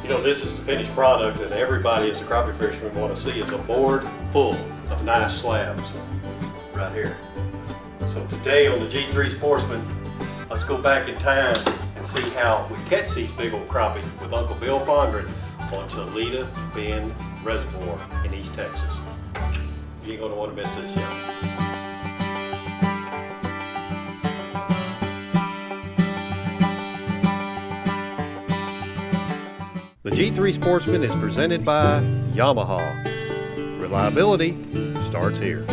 You know, this is the finished product that everybody as a crappie fisherman want to see, is a board full of nice slabs right here. So today on the G3 Sportsman, let's go back in time and see how we catch these big old crappie with Uncle Bill Fondren on Toledo Bend Reservoir in East Texas. You ain't gonna want to miss this yet. The G3 Sportsman is presented by Yamaha. Reliability starts here.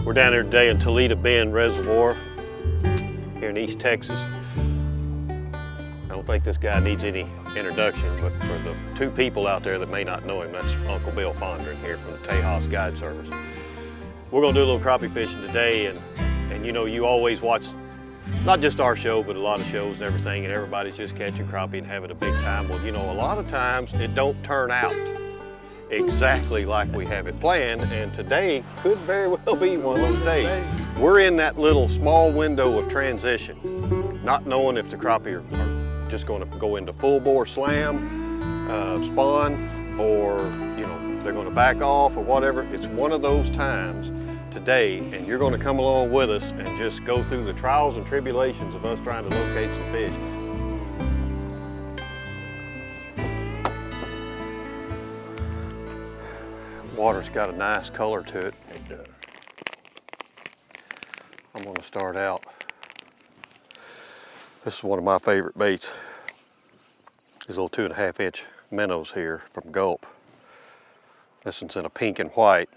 We're down here today in Toledo Bend Reservoir here in East Texas. I don't think this guy needs any introduction, but for the two people out there that may not know him, that's Uncle Bill Fondren here from the Tejas Guide Service. We're gonna do a little crappie fishing today, and you know, you always watch, not just our show, but a lot of shows and everything, and everybody's just catching crappie and having a big time. Well, you know, a lot of times it don't turn out exactly like we have it planned, and today could very well be one of those days. We're in that little small window of transition, not knowing if the crappie are just going to go into full bore slam, spawn, or you know, they're going to back off or whatever. It's one of those times today, and you're going to come along with us and just go through the trials and tribulations of us trying to locate some fish. Water's got a nice color to it. I'm going to start out. This is one of my favorite baits. These little 2.5 inch minnows here from Gulp. This one's in a pink and white.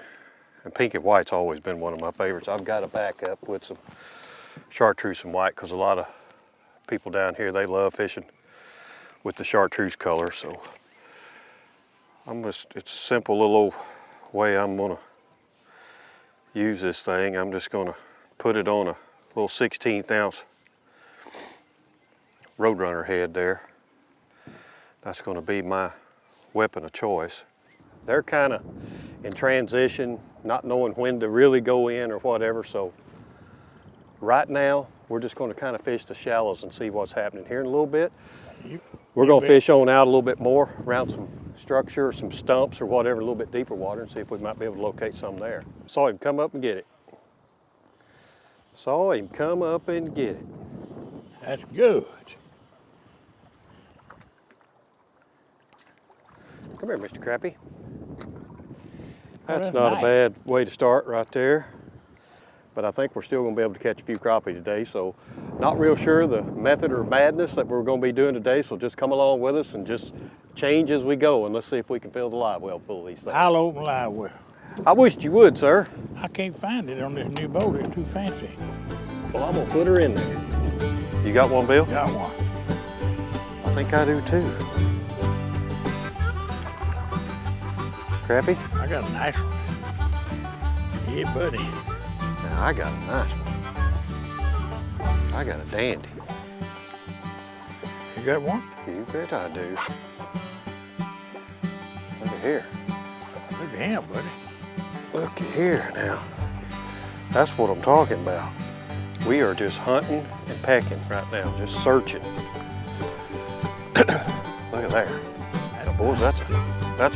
And pink and white's always been one of my favorites. I've got to back up with some chartreuse and white because a lot of people down here, they love fishing with the chartreuse color. So it's a simple little way I'm gonna use this thing. I'm just gonna put it on a little 16th ounce Roadrunner head there. That's gonna be my weapon of choice. They're kind of in transition, not knowing when to really go in or whatever, so right now we're just gonna kind of fish the shallows and see what's happening. Here in a little bit, we're gonna fish on out a little bit more around some structure, some stumps or whatever, a little bit deeper water, and see if we might be able to locate some there. Saw him come up and get it. Saw him come up and get it. That's good. Come here, Mr. Crappie. That's not nice. A bad way to start right there. But I think we're still gonna be able to catch a few crappie today, so not real sure the method or madness that we're gonna be doing today, so just come along with us and just change as we go, and let's see if we can fill the live well full of these things. I'll open live well. I wished you would, sir. I can't find it on this new boat, it's too fancy. Well, I'm gonna put her in there. You got one, Bill? Got one. I think I do too. Crappie? I got a nice one. Yeah, buddy. Now, I got a nice one. I got a dandy. You got one? You bet I do. Look at here. Look at him, buddy. Look at here now. That's what I'm talking about. We are just hunting and pecking right now, just searching. Look at there. Now, boys, that's a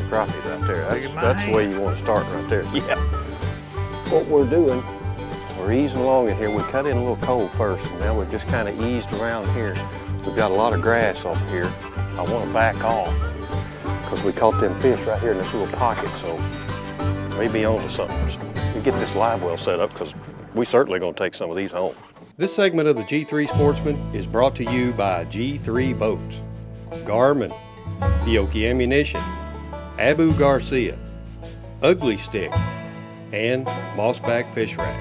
crappie right there. That's the way you want to start right there. Yeah. What we're doing, we're easing along in here. We cut in a little cold first, and now we've just kind of eased around here. We've got a lot of grass over here. I want to back off because we caught them fish right here in this little pocket, so maybe onto something. We get this live well set up because we certainly going to take some of these home. This segment of the G3 Sportsman is brought to you by G3 Boats, Garmin, Fiocchi Ammunition, Abu Garcia, Ugly Stick, and Mossback Fish Racks.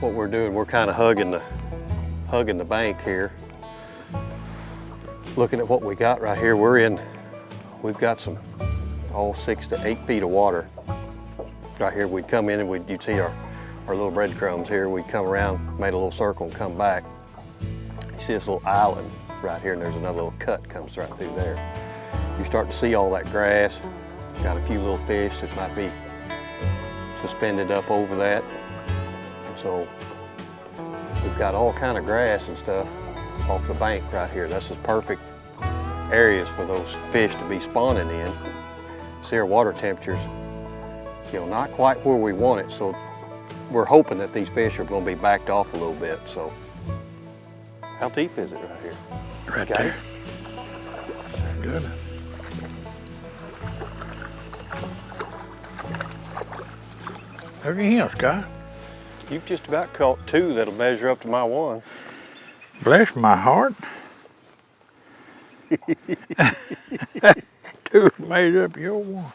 What we're doing, we're kind of hugging the bank here. Looking at what we got right here, we've got some 6 to 8 feet of water. Right here, we'd come in and you'd see our little breadcrumbs here. We'd come around, made a little circle and come back. You see this little island right here, and there's another little cut comes right through there. You start to see all that grass. Got a few little fish that might be suspended up over that. And so we've got all kind of grass and stuff off the bank right here. This is perfect areas for those fish to be spawning in. See our water temperatures, not quite where we want it, so we're hoping that these fish are going to be backed off a little bit. So, how deep is it right here? Right there. Good. Look at him, Scott. You've just about caught two that'll measure up to my one. Bless my heart. Two made up your one.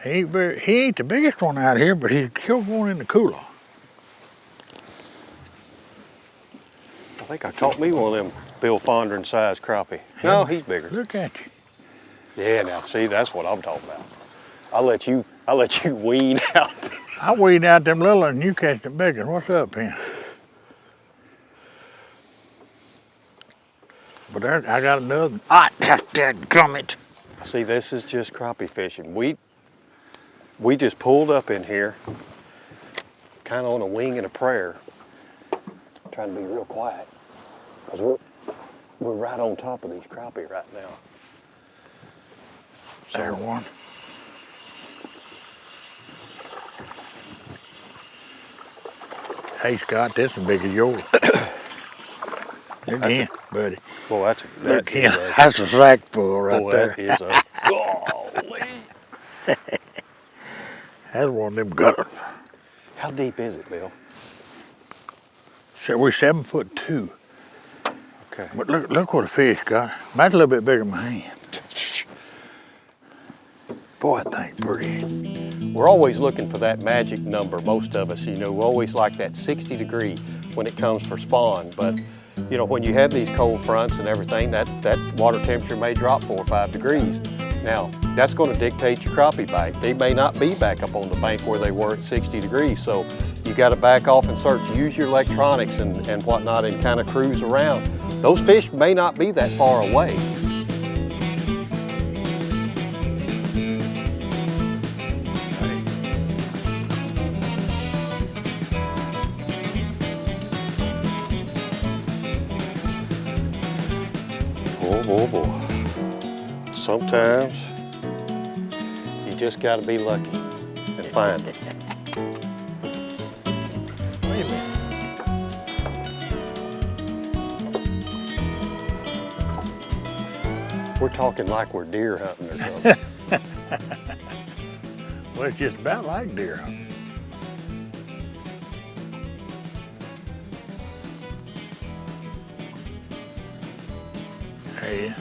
He ain't the biggest one out here, but he's still going in the cooler. I think I caught me one of them Bill Fondren size crappie. No, he's bigger. Look at you. Yeah, now see, that's what I'm talking about. I'll let you wean out. I weed out them little and you catch the big one. What's up, man? But there, I got another one. Ah, that gummit. See, this is just crappie fishing. We just pulled up in here, kind of on a wing and a prayer, trying to be real quiet, because we're right on top of these crappie right now. There one. Hey Scott, this is big as yours. Look again, buddy. Boy, Look here. That's a sack full right there. That is a golly. That's one of them gutters. How deep is it, Bill? So we're 7'2". Okay. But look what a fish got. Might a little bit bigger than my hand. Boy, I think pretty. We're always looking for that magic number, most of us, we always like that 60 degree when it comes for spawn, but when you have these cold fronts and everything, that water temperature may drop 4 or 5 degrees. Now, that's going to dictate your crappie bite. They may not be back up on the bank where they were at 60 degrees, so you got to back off and search. Use your electronics and whatnot and kind of cruise around. Those fish may not be that far away. Boy. Sometimes you just got to be lucky and find it. Wait a minute. We're talking like we're deer hunting or something. Well, it's just about like deer hunting. Hey.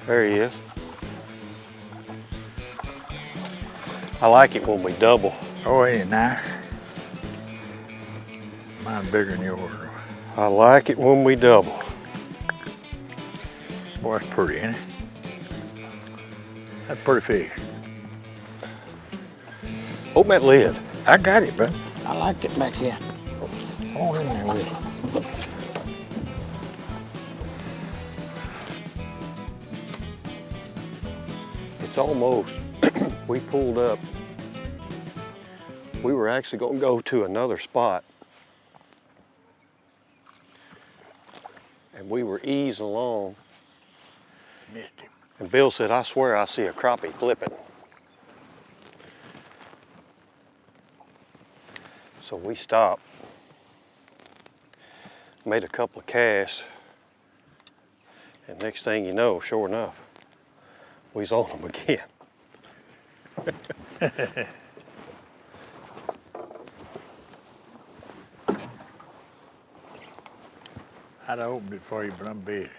There he is. I like it when we double. Oh, ain't it nice? Mine's bigger than yours. I like it when we double. Boy, that's pretty, ain't it? That's a pretty fish. Open that lid. I got it, bud. I liked it back here. Hold in there with it. It's almost, we pulled up. We were actually going to go to another spot. And we were easing along. Missed him. And Bill said, I swear I see a crappie flipping. So we stopped, made a couple of casts, and next thing you know, sure enough, we was on them again. I'd have opened it for you, but I'm busy.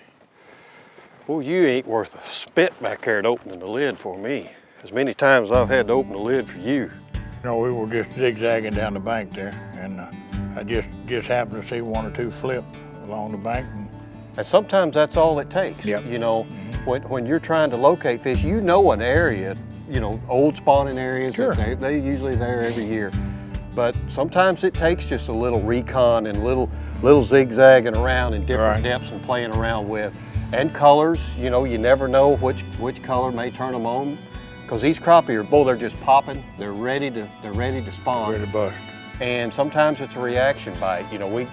Well, you ain't worth a spit back there at opening the lid for me. As many times as I've had to open the lid for you. We were just zigzagging down the bank there, and I just happened to see one or two flip along the bank. And sometimes that's all it takes. Yep. When you're trying to locate fish, an area you know, old spawning areas. Sure. That they're usually there every year. But sometimes it takes just a little recon and little zigzagging around in different depths and playing around with. And colors, you know, you never know which color may turn them on. Because these crappie are, boy, they're just popping. They're ready to spawn. Ready to bust. And sometimes it's a reaction bite. You know,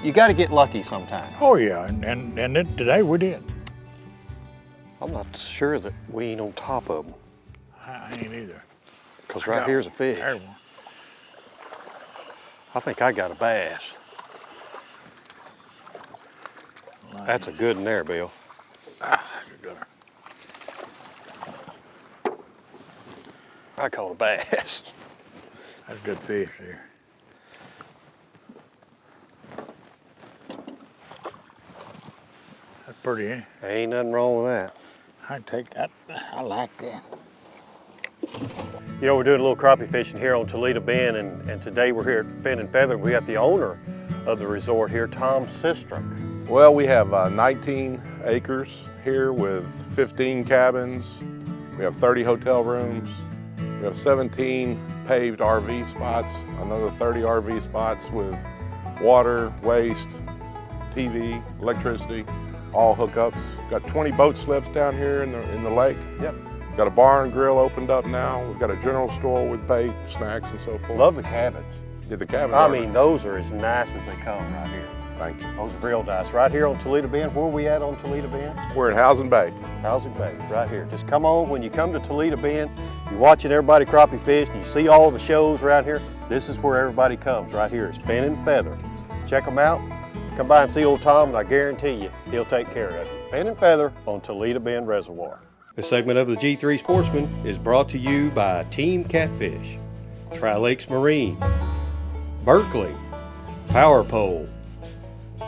you got to get lucky sometimes. Oh yeah, and then today we did. I'm not sure that we ain't on top of them. I ain't either. Because right here's a fish. There's one. I think I got a bass. That's a good one there, Bill. Ah, that's a good one. I caught a bass. That's a good fish there. That's pretty, eh? Ain't nothing wrong with that. I take that. I like that. You know, we're doing a little crappie fishing here on Toledo Bend, and today we're here at Fin and Feather. We got the owner of the resort here, Tom Sistruck. Well, we have 19 acres here with 15 cabins. We have 30 hotel rooms. We have 17 paved RV spots, another 30 RV spots with water, waste, TV, electricity, all hookups. Got 20 boat slips down here in the lake. Yep. Got a bar and grill opened up now. We've got a general store with bait, snacks, and so forth. Love the cabins. Yeah, the cabins. I mean, those are as nice as they come right here. Thank you. Those are real nice. Right here on Toledo Bend. Where are we at on Toledo Bend? We're in Housing Bay. Housing Bay, right here. Just come on, when you come to Toledo Bend, you're watching everybody crappie fish, and you see all the shows around here. This is where everybody comes, right here. It's Fin and Feather. Check them out. Come by and see old Tom, and I guarantee you, he'll take care of you. Fin and Feather on Toledo Bend Reservoir. This segment of the G3 Sportsman is brought to you by Team Catfish, Tri-Lakes Marine, Berkeley, Power Pole,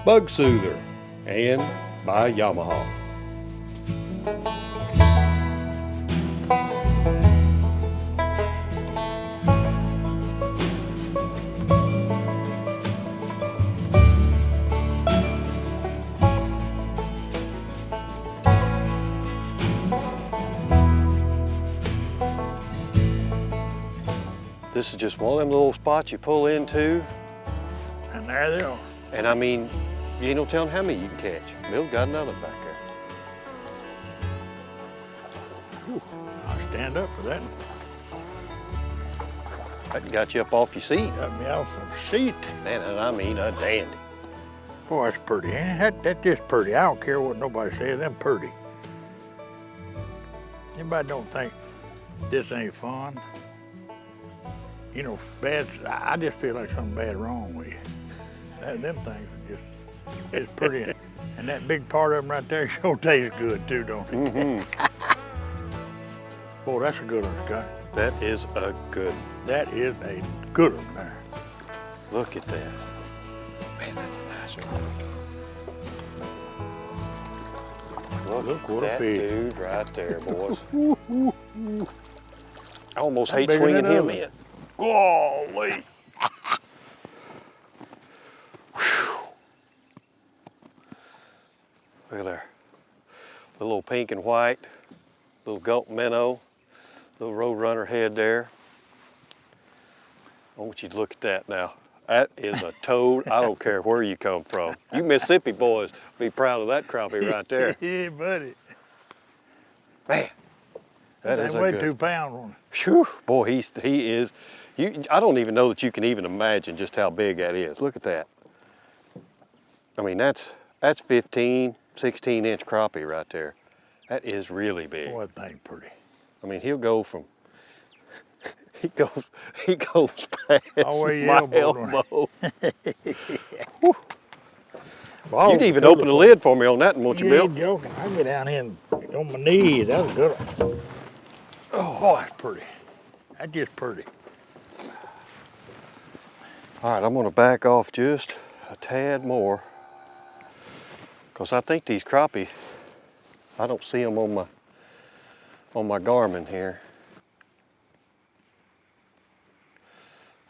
Bug Soother, and by Yamaha. This is just one of them little spots you pull into. And there they are. And I mean, you ain't no telling how many you can catch. Bill's got another back there. Ooh, I'll stand up for that. That got you up off your seat. Got me off the seat. Man, and I mean a dandy. Boy, that's pretty, eh? That's just pretty. I don't care what nobody says, them pretty. Anybody don't think this ain't fun? You know, bad. I just feel like something bad wrong with you. Them things are just, it's pretty. And that big part of them right there sure tastes good too, don't it? Mm-hmm. Boy, that's a good one, Scott. That is a good. That is a good one there. Look at that. Man, that's a nice one. Look what that a fish. Dude right there, boys. I almost hate bigger swinging than him other. in. Golly. Look at there. The little pink and white, little gulp minnow, little roadrunner head there. I want you to look at that now. That is a toad. I don't care where you come from. You Mississippi boys be proud of that crappie right there. Yeah, buddy. Man, that is a weigh good. 2 pounds on it. Phew, boy, he is. I don't even know that you can even imagine just how big that is. Look at that. I mean, that's 15, 16-inch crappie right there. That is really big. Boy, that thing's pretty. I mean, he'll go from, he goes past All the way my elbow, elbow. Well, You'd even open the lid for me on that one, won't you, You Bill? ain't joking. I get down here and on my knees. That was a good one. Oh, boy, that's pretty. That's just pretty. All right, I'm gonna back off just a tad more because I think these crappie, I don't see them on my Garmin here.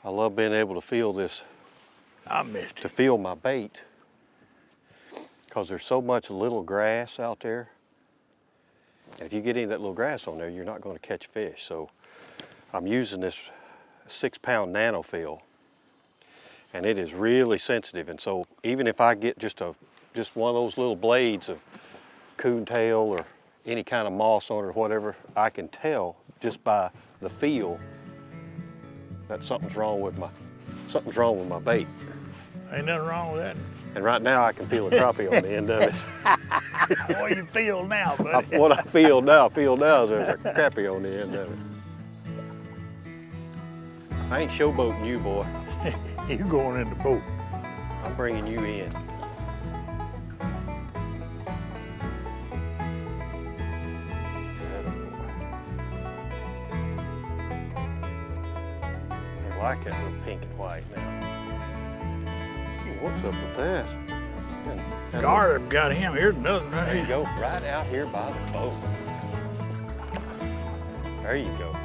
I love being able to feel this, I missed to it. feel my bait because there's so much little grass out there. And if you get any of that little grass on there, you're not going to catch fish. So I'm using this 6-pound nanofill, and it is really sensitive. And so even if I get just one of those little blades of coontail or any kind of moss on it or whatever, I can tell just by the feel that something's wrong with my bait. Ain't nothing wrong with that. And right now I can feel a crappie on the end of it. What you feel now, buddy? What I feel now is there's a crappie on the end of it. I ain't showboating you, boy. You going in the boat. I'm bringing you in. I like that little pink and white now. Ooh, what's up with that? Garb got him. Here's another one right There you here. go, right out here by the boat. There you go.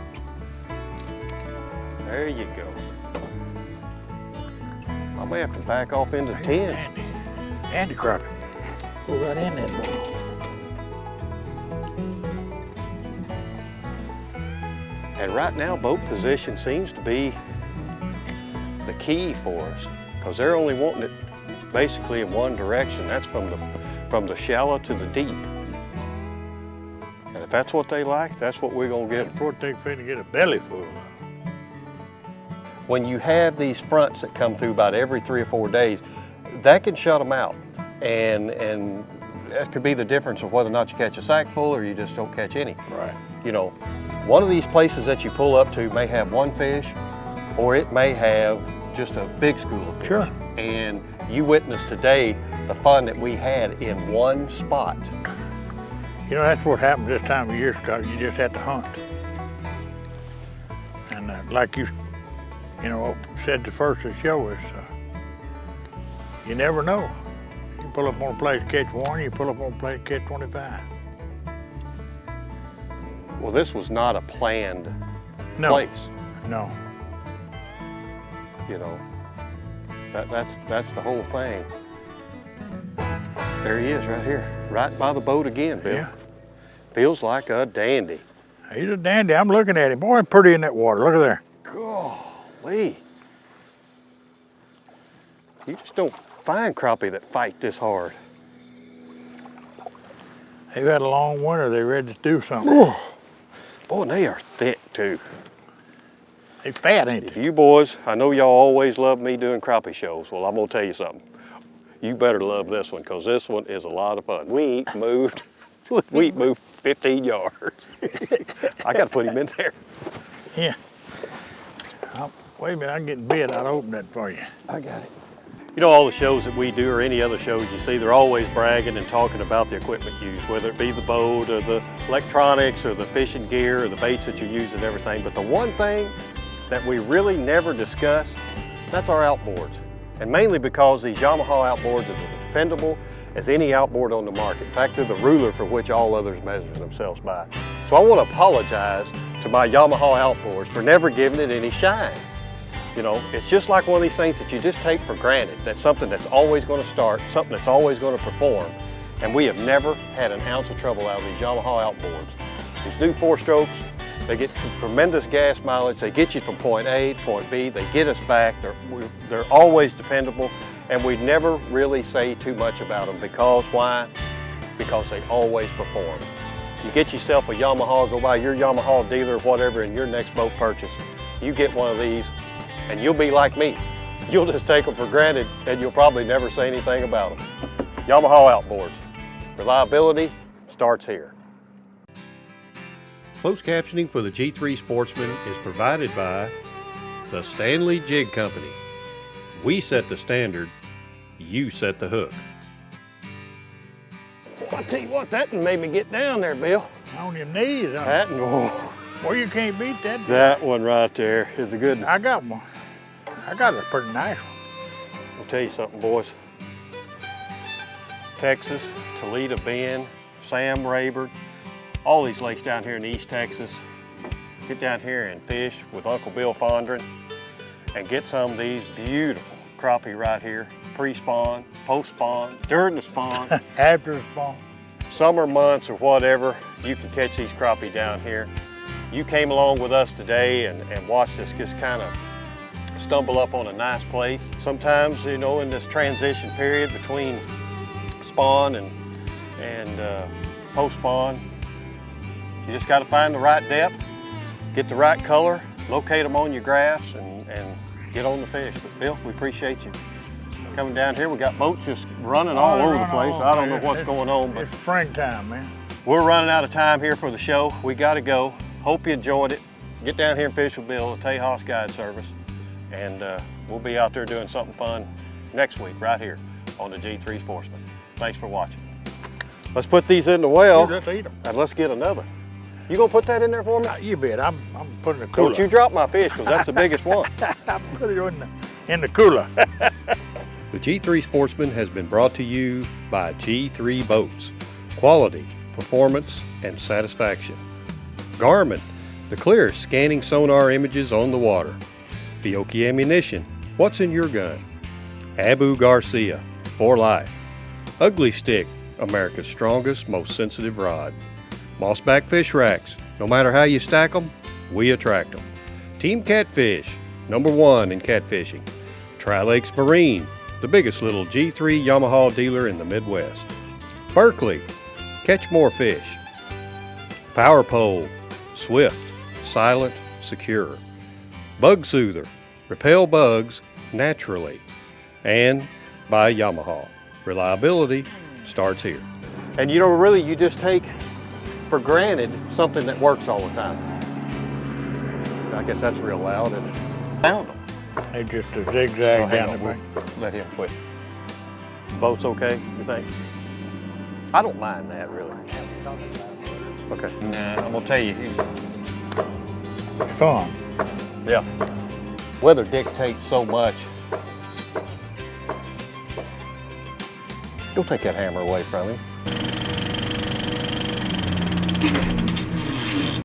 There you go. I may have to back off into 10. Andy crappie. Go right in that boat. And right now, boat position seems to be the key for us, because they're only wanting it basically in one direction. That's from the shallow to the deep. And if that's what they like, that's what we're gonna get. That's what they finna get a belly full. When you have these fronts that come through about every 3 or 4 days, that can shut them out. And that could be the difference of whether or not you catch a sack full or you just don't catch any. Right. You know, one of these places that you pull up to may have one fish, or it may have just a big school of fish. Sure. And you witnessed today the fun that we had in one spot. You know, that's what happens this time of year, Scott. You just have to hunt. And like you know, said the first of the show is, you never know. You pull up on a place, catch one, you pull up on a place, catch 25. Well, this was not a planned No. place. No. You know, that's the whole thing. There he is right here, right by the boat again, Bill. Yeah. Feels like a dandy. He's a dandy. I'm looking at him. Boy, he's pretty in that water. Look at there. Golly. You just don't find crappie that fight this hard. They've had a long winter. They're ready to do something. Boy, and they are thick too. They fat, ain't If they? you boys, I know y'all always love me doing crappie shows. Well, I'm gonna tell you something. You better love this one, because this one is a lot of fun. We ain't moved 15 yards. I gotta put him in there. Yeah. Wait a minute, I'm getting bit. I'll open that for you. I got it. You know, all the shows that we do or any other shows you see, they're always bragging and talking about the equipment used, whether it be the boat or the electronics or the fishing gear or the baits that you use and everything. But the one thing that we really never discuss, that's our outboards. And mainly because these Yamaha outboards are as dependable as any outboard on the market. In fact, they're the ruler for which all others measure themselves by. So I want to apologize to my Yamaha outboards for never giving it any shine. You know, it's just like one of these things that you just take for granted. That's something that's always going to start, something that's always going to perform. And we have never had an ounce of trouble out of these Yamaha outboards. These new 4-strokes, they get tremendous gas mileage. They get you from point A to point B. They get us back. They're always dependable. And we never really say too much about them because why? Because they always perform. You get yourself a Yamaha, go by your Yamaha dealer or whatever in your next boat purchase, you get one of these and you'll be like me. You'll just take them for granted and you'll probably never say anything about them. Yamaha outboards. Reliability starts here. Closed captioning for the G3 Sportsman is provided by the Stanley Jig Company. We set the standard, you set the hook. Well, I tell you what, that one made me get down there, Bill. On your knees, huh? That one, Well, you can't beat that. that one right there is a good one. I got one. I got a pretty nice one. I'll tell you something, boys. Texas, Toledo Bend, Sam Rayburn, all these lakes down here in East Texas. Get down here and fish with Uncle Bill Fondren and get some of these beautiful crappie right here. Pre-spawn, post-spawn, during the spawn. After the spawn. summer months or whatever, you can catch these crappie down here. You came along with us today and watched us just kind of stumble up on a nice place. Sometimes, you know, in this transition period between spawn and post-spawn, you just got to find the right depth, get the right color, locate them on your graphs, and get on the fish. But Bill, we appreciate you coming down here. We got boats just running all over the place. I don't know what's going on, but it's springtime, man. we're running out of time here for the show. We got to go. Hope you enjoyed it. Get down here and fish with Bill, the Tejas Guide Service, and we'll be out there doing something fun next week right here on the G3 Sportsman. Thanks for watching. Let's put these in the well, Just eat them. and let's get another. You gonna put that in there for me? You bet. I'm putting the cooler. Don't you drop my fish, because that's the biggest one. I put it in the cooler. The G3 Sportsman has been brought to you by G3 Boats. Quality, performance, and satisfaction. Garmin, the clearest scanning sonar images on the water. Fiocchi Ammunition, what's in your gun? Abu Garcia, for life. Ugly Stick, America's strongest, most sensitive rod. Mossback Fish Racks, no matter how you stack them, we attract them. Team Catfish, #1 in catfishing. Tri-Lakes Marine, the biggest little G3 Yamaha dealer in the Midwest. Berkeley, catch more fish. Power Pole, swift, silent, secure. Bug Soother, repel bugs naturally. And by Yamaha, reliability starts here. And you know, really, you just take for granted something that works all the time. I guess that's real loud, isn't it? Found them. They just a zigzag Oh, hang down on, the bank. we'll let him quit. Boat's okay, you think? I don't mind that, really. Okay. Nah, I'm gonna tell you, Fun. yeah. Weather dictates so much. Don't take that hammer away from him.